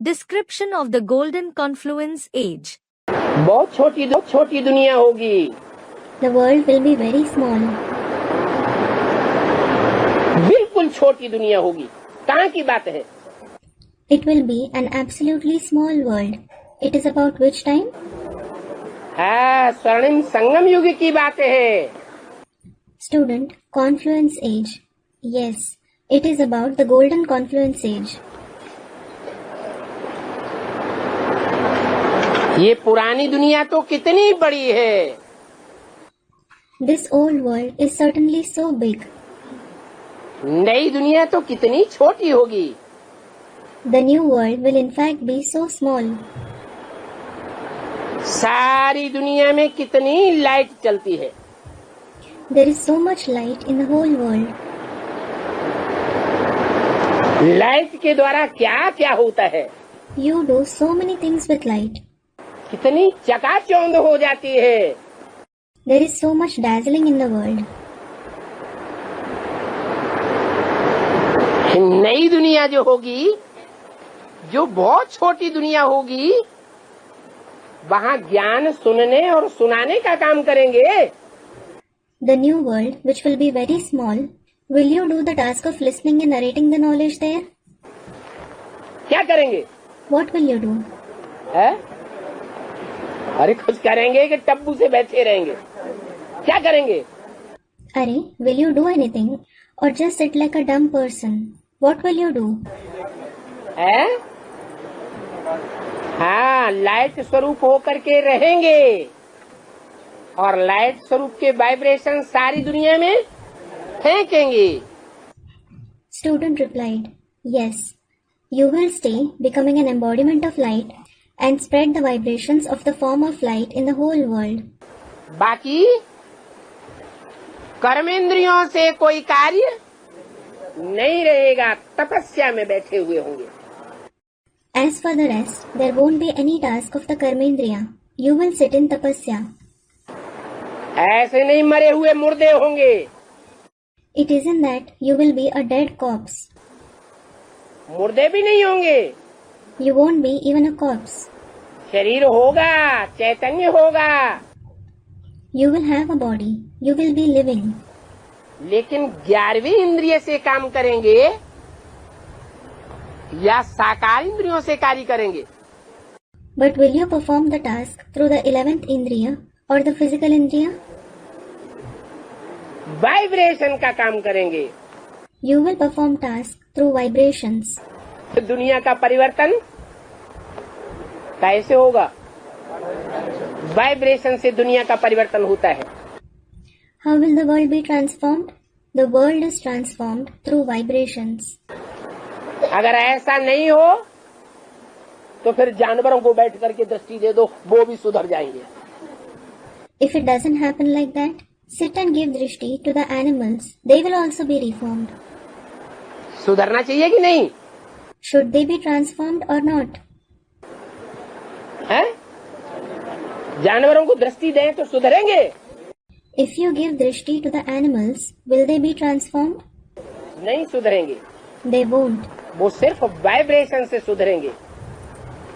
Description of the Golden Confluence Age. बहुत छोटी दुनिया होगी. The world will be very small. बिल्कुल छोटी दुनिया होगी. कहाँ की बात है? It will be an absolutely small world. It is about which time? हाँ, स्वर्णिम संगम युग की बात है. Student, confluence age. Yes, it is about the golden confluence age. ये पुरानी दुनिया तो कितनी बड़ी है. This old world is certainly so big. नई दुनिया तो कितनी छोटी होगी. The new world will in fact be so small. सारी दुनिया में कितनी लाइट चलती है. There is so much light in the whole world. Light के द्वारा क्या क्या होता है. You do so many things with light. कितनी चकाचौंध हो जाती है. There is so much dazzling in the world. नई दुनिया जो होगी, जो बहुत छोटी दुनिया होगी, वहाँ ज्ञान सुनने और सुनाने का काम करेंगे. The new world, which will be very small, will you do the task of listening and narrating the knowledge there? क्या करेंगे? What will you do? है? अरे कुछ करेंगे कि टब्बू से बैठे रहेंगे. क्या करेंगे? अरे, will you do anything or just sit like a dumb person? What will you do? है? हाँ, लाइट स्वरूप होकर के रहेंगे और लाइट स्वरूप के वाइब्रेशन सारी दुनिया में फेंकेंगे. Student replied, yes, you will stay becoming an embodiment of light and spread the vibrations of the form of light in the whole world. बाकी कर्मेंद्रियों से कोई कार्य नहीं रहेगा. तपस्या में बैठे हुए होंगे. As for the rest, there won't be any task of the karmendriya. You will sit in tapasya. ऐसे नहीं मरे हुए मुर्दे होंगे. It isn't that you will be a dead corpse. मुर्दे भी नहीं होंगे. You won't be even a corpse. शरीर होगा, चैतन्य होगा. You will have a body. You will be living. लेकिन 11वीं इंद्रिय से काम करेंगे या साकार इंद्रियों से कार्य करेंगे. But will you perform the task through the 11th indriya or the physical indriya? Vibration का काम करेंगे. You will perform task through vibrations. दुनिया का परिवर्तन कैसे होगा? वाइब्रेशन से दुनिया का परिवर्तन होता है. How will the world be transformed? The world is transformed through vibrations. अगर ऐसा नहीं हो तो फिर जानवरों को बैठ करके दृष्टि दे दो, वो भी सुधर जाएंगे. If it doesn't happen like that, sit and give drishti to the animals. They will also be reformed. सुधरना चाहिए कि नहीं? Should they be transformed or not? हैं? जानवरों को दृष्टि दें तो सुधरेंगे. If you give drishti to the animals, will they be transformed? नहीं सुधरेंगे. They won't. वो सिर्फ वाइब्रेशन से सुधरेंगे.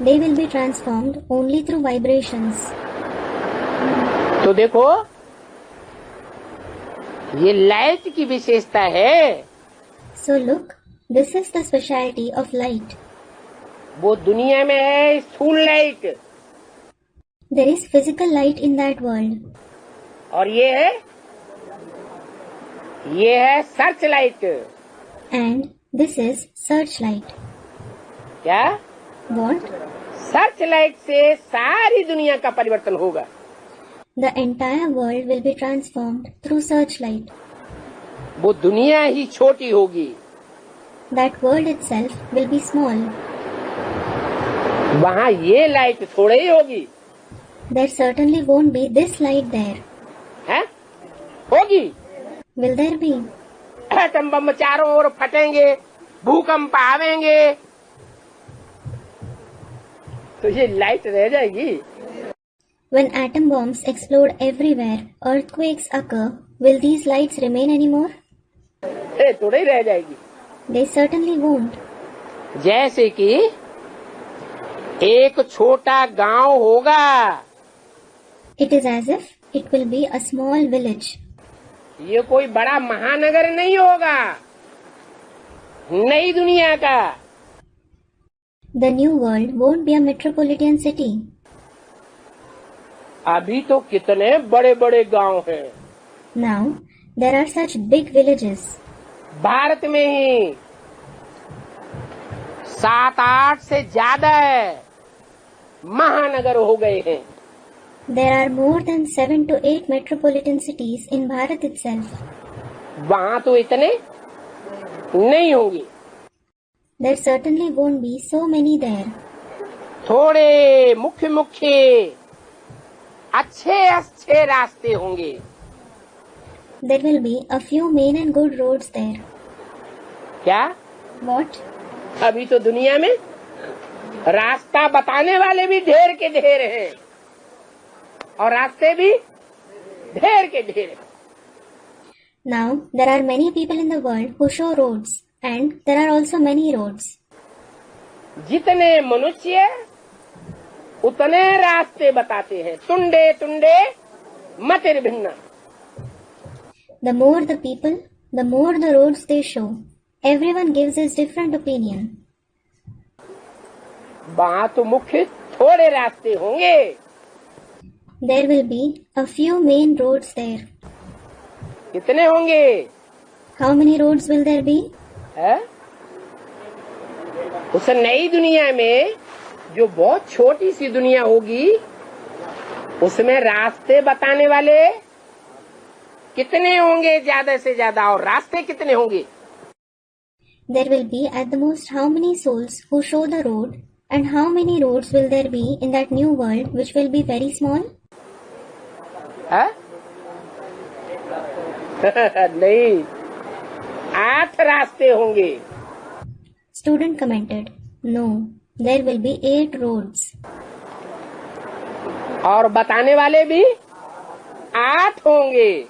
They will be transformed only through vibrations. तो देखो, ये लाइट की विशेषता है. So look, this is the speciality of light. वो दुनिया में है स्थूल light. There is physical light in that world. और ये है search light. And this is searchlight. क्या? What? सर्च लाइट से सारी दुनिया का परिवर्तन होगा. The entire world will be transformed through searchlight. वो दुनिया ही छोटी होगी. That world itself will be small. वहाँ ये लाइट थोड़े ही होगी. There certainly won't be this light there. है? होगी. Will there be? Atom bomb चारों ओर फटेंगे, भूकंप आवेंगे, तो ये लाइट रह जाएगी. When atom bombs explode everywhere, earthquakes occur, will these lights remain anymore? थोड़ी रह जाएगी. They certainly won't. जैसे कि एक छोटा गांव होगा। It is as if it will be a small village. ये कोई बड़ा महानगर नहीं होगा नई दुनिया का। The new world won't be a metropolitan city. अभी तो कितने बड़े बड़े गांव हैं Now, there are such big villages. Bharat में ही 7-8 से ज्यादा महानगर हो गए हैं। There are more than 7 to 8 metropolitan cities in Bharat itself. वहाँ तो इतने नहीं होंगे। There certainly won't be so many there. थोड़े मुख्य मुख्य अच्छे अच्छे रास्ते होंगे। There will be a few main and good roads there. क्या? What? अभी तो दुनिया में रास्ता बताने वाले भी ढेर के ढेर हैं और रास्ते भी ढेर के ढेर हैं। Now, there are many people in the world who show roads, and there are also many roads. जितने मनुष्य उतने रास्ते बताते हैं। तुंडे तुंडे मतिर्भिन्ना। The more the people, the more the roads they show. Everyone gives his different opinion. वहाँ तो मुख्य थोड़े रास्ते होंगे। There will be a few main roads there. कितने होंगे? How many roads will there be? है? उस नई दुनिया में जो बहुत छोटी सी दुनिया होगी उसमें रास्ते बताने वाले कितने होंगे ज्यादा से ज्यादा और रास्ते कितने होंगे? There will be at the most how many souls who show the road, and how many roads will there be in that new world which will be very small? है? नहीं, 8 रास्ते होंगे। Student commented, no, there will be 8 roads. और बताने वाले भी 8 होंगे।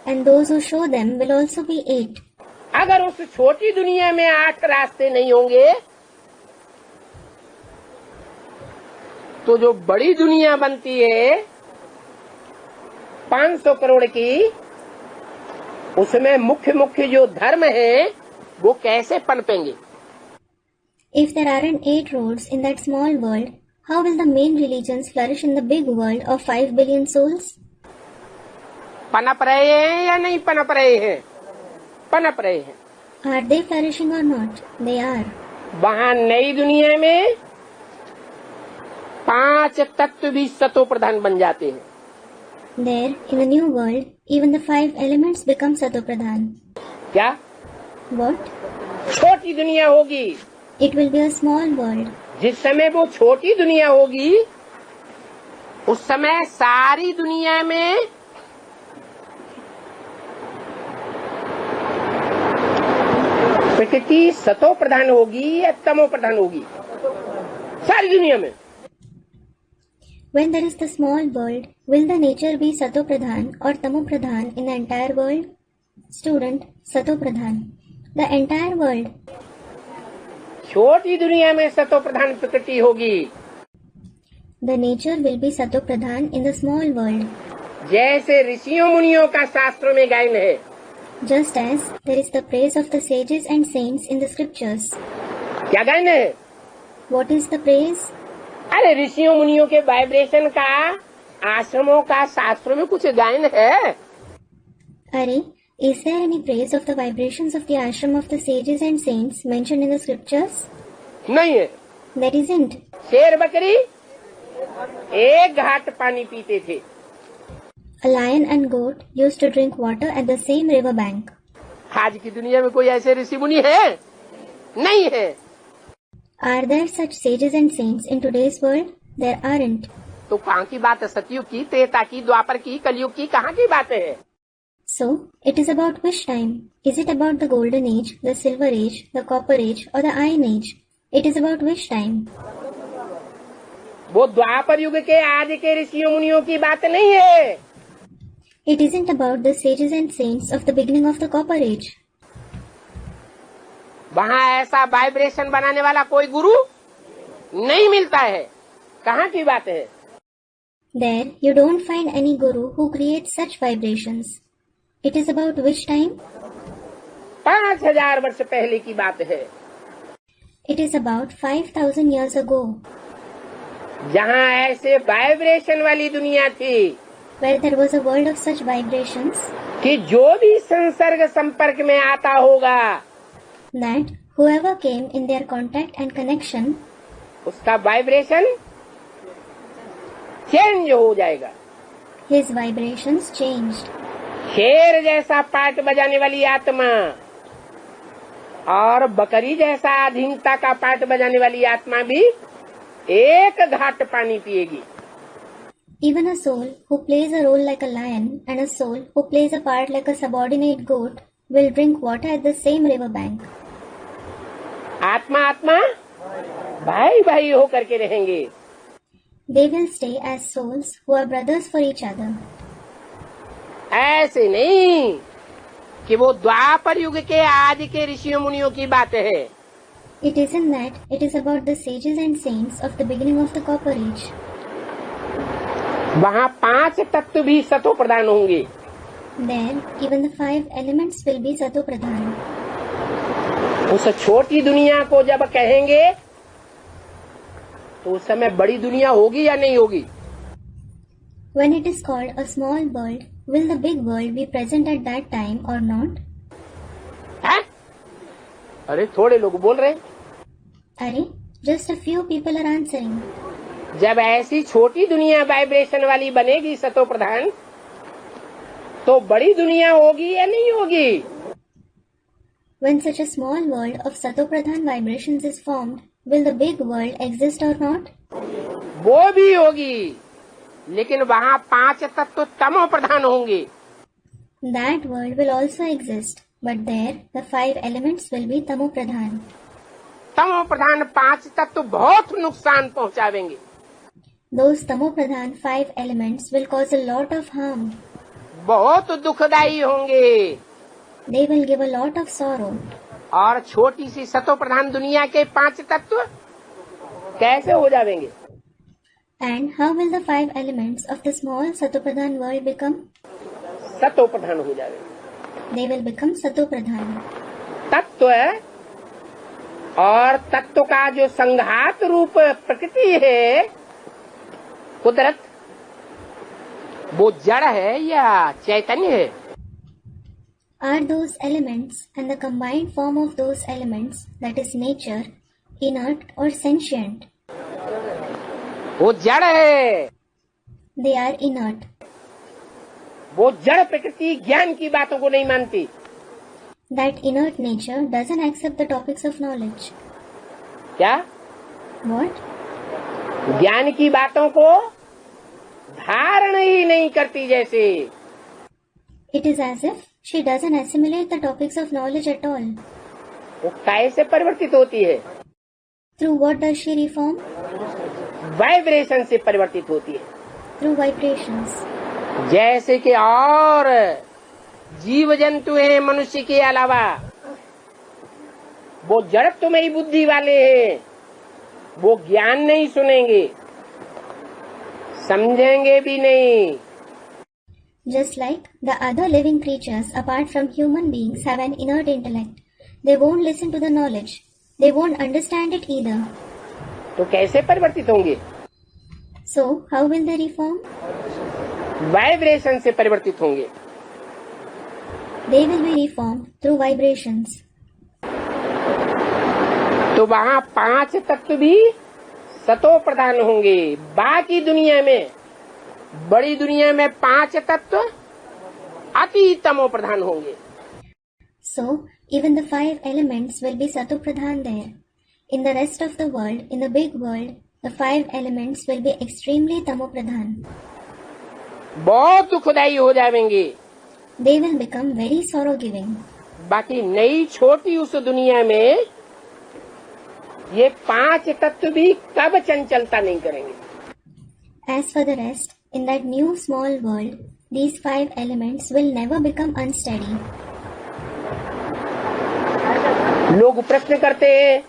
And those who show them will also be 8. अगर उस छोटी दुनिया में 8 रास्ते नहीं होंगे तो जो बड़ी दुनिया बनती है 500 करोड़ की उसमें मुख्य मुख्य जो धर्म है वो कैसे पनपेंगे? If there aren't 8 roads in that small world, how will the main religions flourish in the big world of 5 billion souls? पनप रहे हैं या नहीं पनप रहे हैं? पनप रहे हैं। Are they flourishing or not? They are. वहाँ नई दुनिया में 5 तत्व भी सतो प्रधान बन जाते हैं। There, in the new world, even the 5 elements become Satopradhan. क्या? What? छोटी दुनिया होगी। It will be a small world. जिस समय वो छोटी दुनिया होगी उस समय सारी दुनिया में प्रकृति सतो प्रधान होगी या तमो प्रधान होगी? सारी दुनिया में। When there is the small world, will the nature be Satopradhan or Tamopradhan in the entire world? Student, Satopradhan. The entire world. छोटी दुनिया में सतो प्रधान प्रकृति होगी। The nature will be Satopradhan in the small world. जैसे ऋषियों मुनियों का शास्त्रों में गायन है। Just as there is the praise of the sages and saints in the scriptures. क्या गायन है? What is the praise? अरे ऋषियों मुनियों के वाइब्रेशन का आश्रमों का शास्त्रों में कुछ गायन है? Are, is there any praise of the vibrations of the ashram of the sages and saints mentioned in the scriptures? नहीं है। There isn't. शेर बकरी एक घाट पानी पीते थे। A lion and goat used to drink water at the same river bank. आज की दुनिया में कोई ऐसे ऋषि मुनि है? नहीं है। Are there such sages and saints in today's world? There aren't. तो कहाँ की बात है? सतयुग की, त्रेता की, द्वापर की, कलयुग की, कहाँ की बातें है? So, it is about which time? Is it about the golden age, the silver age, the copper age, or the iron age? It is about which time? वो द्वापर युग के आदि के ऋषियों मुनियों की बात नहीं है। It isn't about the sages and saints of the beginning of the copper age. वहाँ ऐसा वाइब्रेशन बनाने वाला कोई गुरु नहीं मिलता है। कहाँ की बात है? There you don't find any guru who creates such vibrations. It is about which time? 5000 वर्ष पहले की बात है, It is about 5,000 years ago, जहाँ ऐसे वाइब्रेशन वाली दुनिया थी where there was a world of such vibrations कि जो भी संसर्ग संपर्क में आता होगा that whoever came in their contact and connection, उसका वाइब्रेशन चेंज हो जाएगा। his vibrations changed. शेर जैसा पाट बजाने वाली आत्मा और बकरी जैसा अधीनता का पाट बजाने वाली आत्मा भी एक घाट पानी पिएगी। Even a soul who plays a role like a lion and a soul who plays a part like a subordinate goat will drink water at the same river bank. आत्मा आत्मा भाई भाई होकर के रहेंगे। They will stay as souls who are brothers for each other. ऐसे नहीं कि वो द्वापर युग के आदि के ऋषियों मुनियों की बात है। It isn't that, it is about the sages and saints of the beginning of the Copper Age. वहाँ 5 तत्व भी सतो प्रधान होंगे। There, even the 5 elements will be Sato Pradhan. उस छोटी दुनिया को जब कहेंगे तो उस समय बड़ी दुनिया होगी या नहीं होगी? When it is called a small world, will the big world be present at that time or not? है? अरे थोड़े लोग बोल रहे हैं। Arey, just a few people are answering. जब ऐसी छोटी दुनिया वाइब्रेशन वाली बनेगी सतो प्रधान, तो बड़ी दुनिया होगी या नहीं होगी? When such a small world of Sato Pradhan vibrations is formed, will the big world exist or not? वो भी होगी, लेकिन वहाँ 5 तत्व तमो प्रधान होंगे। That world will also exist, but there the 5 elements will be Tamo Pradhan. तमो प्रधान 5 तत्व बहुत नुकसान पहुँचावेंगे। Those Tamo Pradhan 5 elements will cause a lot of harm. बहुत दुखदायी होंगे। They will give a lot of sorrow. और छोटी सी सतो प्रधान दुनिया के 5 तत्व कैसे हो जाएंगे? And how will the 5 elements of the small Sato Pradhan world become? सतो प्रधान हो जाएंगे। They will become Sato Pradhan. तत्व और तत्व का जो संघात रूप प्रकृति है, कुदरत, वो जड़ है या चैतन्य है? Are those elements and the combined form of those elements, that is nature, inert or sentient? वो जड़ है। They are inert. वो जड़ प्रकृति ज्ञान की बातों को नहीं मानती। That inert nature doesn't accept the topics of knowledge. क्या? What? ज्ञान की बातों को धारण ही नहीं करती जैसे। It is as if she doesn't assimilate the topics of knowledge at all. वो कैसे परिवर्तित होती है? Through what does she reform? Vibration से परिवर्तित होती है। Through vibrations. जैसे कि और जीव जंतु हैं मनुष्य के अलावा, वो जड़त्वमयी बुद्धि वाले हैं, वो ज्ञान नहीं सुनेंगे, समझेंगे भी नहीं। Just like the other living creatures apart from human beings have an inert intellect. They won't listen to the knowledge. They won't understand it either. तो कैसे परिवर्तित होंगे? So, how will they reform? Vibration से परिवर्तित होंगे। They will be reformed through vibrations. तो वहाँ 5 तत्व भी सतो प्रधान होंगे। बाकी दुनिया में, बड़ी दुनिया में 5 तत्व अति तमो प्रधान होंगे। So, even the 5 elements will be Sato Pradhan there. In the rest of the world, in the big world, the 5 elements will be extremely Tamo Pradhan. बहुत दुखदायी हो जाएंगे। They will become very sorrow giving. बाकी नई छोटी उस दुनिया में ये 5 तत्व भी कब चंचलता नहीं करेंगे। As for the rest, in that new small world, these 5 elements will never become unsteady. लोग प्रश्न करते हैं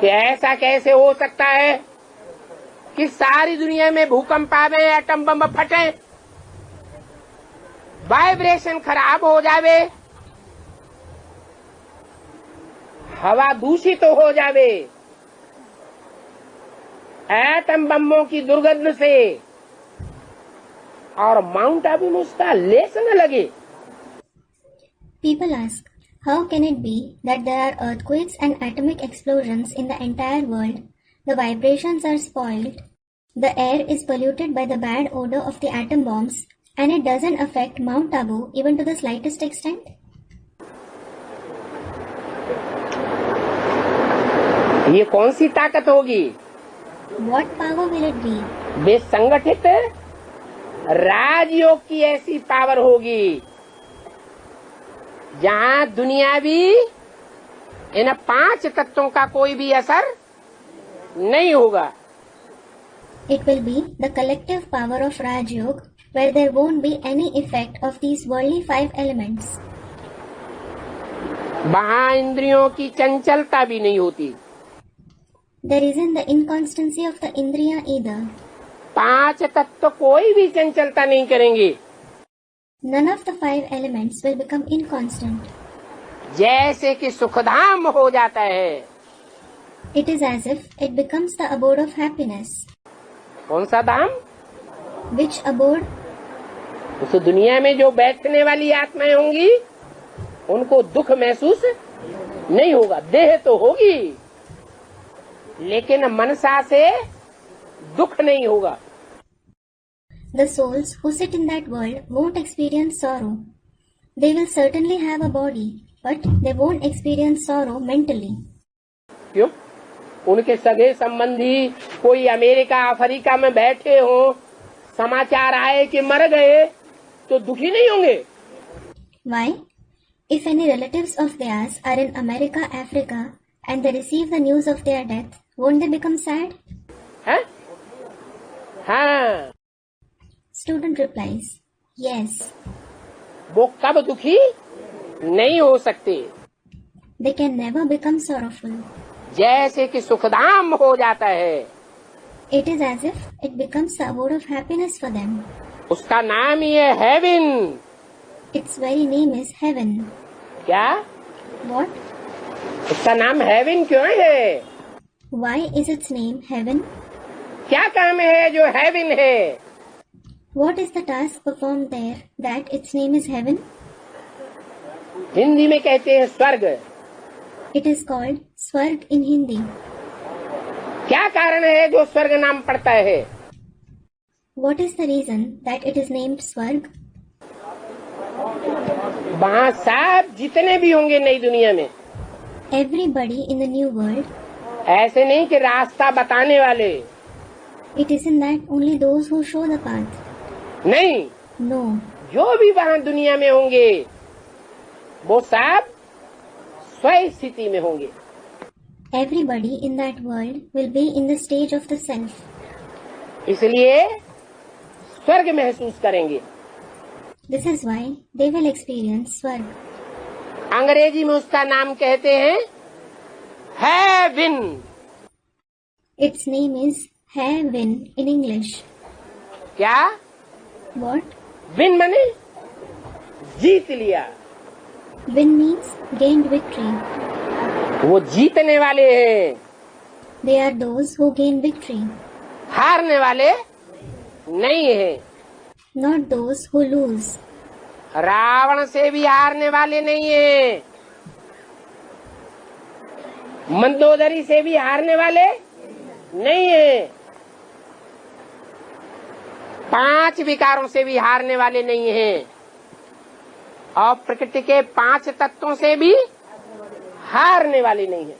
कि ऐसा कैसे हो सकता है कि सारी दुनिया में भूकंप आवे, एटम बम फटे, वाइब्रेशन खराब हो जावे, हवा दूषित हो जावे, एटम बमों की दुर्गंध से, और माउंट आबू में उसका लेस न लगे। People ask, how can it be that there are earthquakes and atomic explosions in the entire world? The vibrations are spoiled, the air is polluted by the bad odor of the atom bombs, and it doesn't affect Mount Abu even to the slightest extent? ये कौन सी ताकत होगी? What power will it be? बेसंगठित राजयोग की ऐसी power होगी जहां दुनियावी इन 5 तत्वों का कोई भी असर नहीं होगा। It will be the collective power of Raj Yoga, where there won't be any effect of these worldly 5 elements. वहां इंद्रियों की चंचलता भी नहीं होती। There isn't the inconstancy of the Indriya either. 5 तत्व कोई भी चंचलता नहीं करेंगे। None of the 5 elements will become inconstant. जैसे कि सुखधाम हो जाता है। It is as if it becomes the abode of happiness. कौन सा धाम? Which abode? उस दुनिया में जो बैठने वाली आत्माएं होंगी उनको दुख महसूस नहीं होगा। देह तो होगी लेकिन मनसा से दुख नहीं होगा। The souls who sit in that world won't experience sorrow. They will certainly have a body, but they won't experience sorrow mentally. क्यों? उनके सगे संबंधी कोई अमेरिका अफ्रीका में बैठे हो, समाचार आए कि मर गए तो दुखी नहीं होंगे? Why? If any relatives of theirs are in America, Africa, and they receive the news of their death, won't they become sad? हैं? हाँ। Student replies, yes. वो कब दुखी नहीं हो सकते? They can never become sorrowful. जैसे कि सुखधाम हो जाता है। It is as if it becomes the abode of happiness for them. उसका नाम ही है haven. Its very name is heaven. क्या? What? उसका नाम हेवन क्यों है? Why is its name heaven? क्या काम है जो हेवन है? What is the task performed there that its name is heaven? Hindi में कहते हैं स्वर्ग। It is called Swarg in Hindi. क्या कारण है जो स्वर्ग नाम पड़ता है? What is the reason that it is named Swarg? वहाँ सब जितने भी होंगे नई दुनिया में, Everybody in the new world, ऐसे नहीं कि रास्ता बताने वाले, it isn't that only those who show the path. नहीं, No, जो भी वहाँ दुनिया में होंगे वो सब स्वयं स्थिति में होंगे। everybody in that world will be in the stage of the self. इसलिए स्वर्ग महसूस करेंगे। This is why they will experience Swarg. अंग्रेजी में उसका नाम कहते हैं heaven. Its name is heaven in English. क्या? What? विन माने जीत लिया। Win means gained victory. वो जीतने वाले हैं, They are those who gain victory, हारने वाले नहीं है। not those who lose. Ravan से भी हारने वाले नहीं है, मंदोदरी से भी हारने वाले नहीं है, 5 विकारों से भी हारने वाले नहीं हैं, और प्रकृति के 5 तत्वों से भी हारने वाले नहीं है।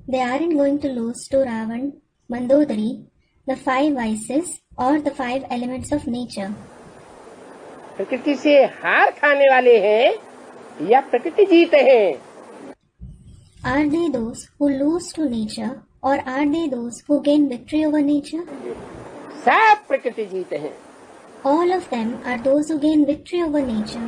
They aren't going to lose to Ravan, Mandodari, the 5 vices, or the 5 elements of nature. प्रकृति से हार खाने वाले हैं या प्रकृति जीते हैं? Are they those who lose to nature, or are they those who gain victory over nature? सब प्रकृति जीते हैं। All of them are those who gain victory over nature.